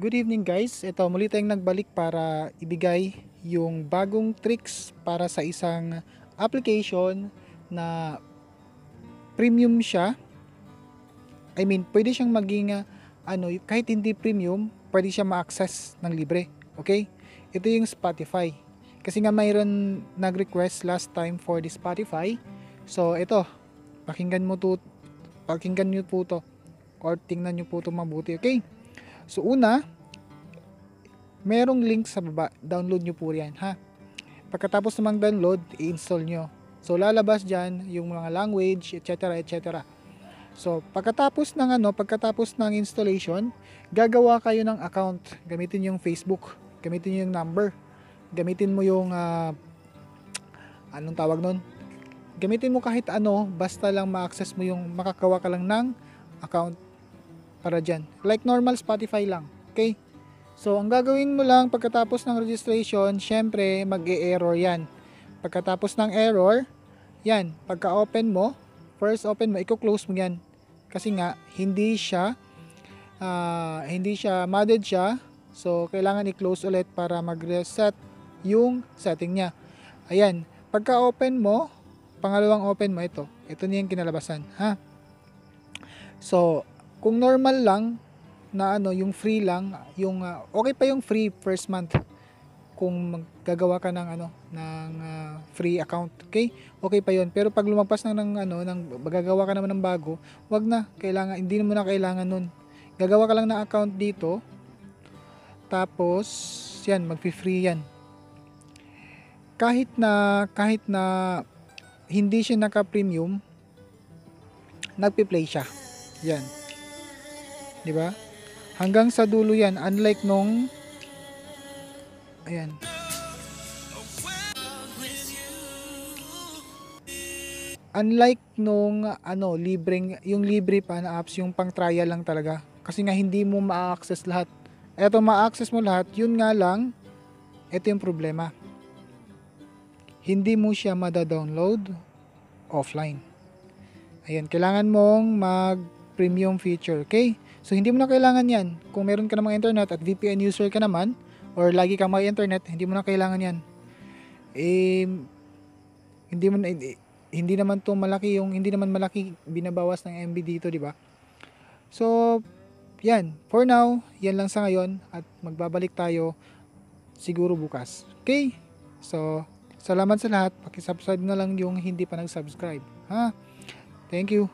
Good evening guys. Ito muli tayong nagbalik para ibigay yung bagong tricks para sa isang application na premium siya. Pwede siyang maging kahit hindi premium, pwede siya ma-access ng libre. Okay? Ito yung Spotify. Kasi nga mayroon nag-request last time for the Spotify. So ito, pakinggan niyo po to or tingnan niyo po to mabuti, okay? So una, merong link sa baba, download nyo po yan ha. Pagkatapos namang download, i-install nyo. So lalabas dyan yung mga language, etc. etc. So pagkatapos ng installation, gagawa kayo ng account. Gamitin yung Facebook, gamitin yung number, gamitin mo yung anong tawag nun? Gamitin mo kahit ano, basta lang ma-access mo yung makakawa ka lang ng account para dyan. Like normal Spotify lang. Okay? So, ang gagawin mo lang pagkatapos ng registration, syempre, mag-e-error yan. Pagkatapos ng error, yan, pagka-open mo, first open mo, i-close mo yan. Kasi nga, hindi siya, modded siya. So, kailangan i-close ulit para mag-reset yung setting niya. Ayan, pagka-open mo, pangalawang open mo, ito na yung kinalabasan, ha? So, kung normal lang, na yung free lang, yung okay pa yung free first month kung maggagawa ka ng free account, okay? Okay pa yun. Pero pag lumagpas ng magagawa ka naman ng bago, wag na, hindi mo na kailangan nun. Gagawa ka lang ng account dito. Tapos yan, magfi-free yan. Kahit na hindi siya naka-premium, nagpi-play siya. Yan. 'Di ba? Hanggang sa dulo yan, unlike nung ayan. Unlike nung yung libre pa na apps, yung pang trial lang talaga. Kasi nga hindi mo ma-access lahat. Eto ma-access mo lahat, yun nga lang, ito yung problema. Hindi mo siya mada-download offline. Ayan, kailangan mong mag-premium feature, okay? So, hindi mo na kailangan yan. Kung meron ka namang internet at VPN user ka naman, or lagi kang may internet, hindi mo na kailangan yan. Hindi naman malaki binabawas ng MB dito, di ba? So, yan. For now, yan lang sa ngayon at magbabalik tayo siguro bukas. Okay? So, salamat sa lahat. Paki-subscribe na lang yung hindi pa nag-subscribe. Ha? Thank you.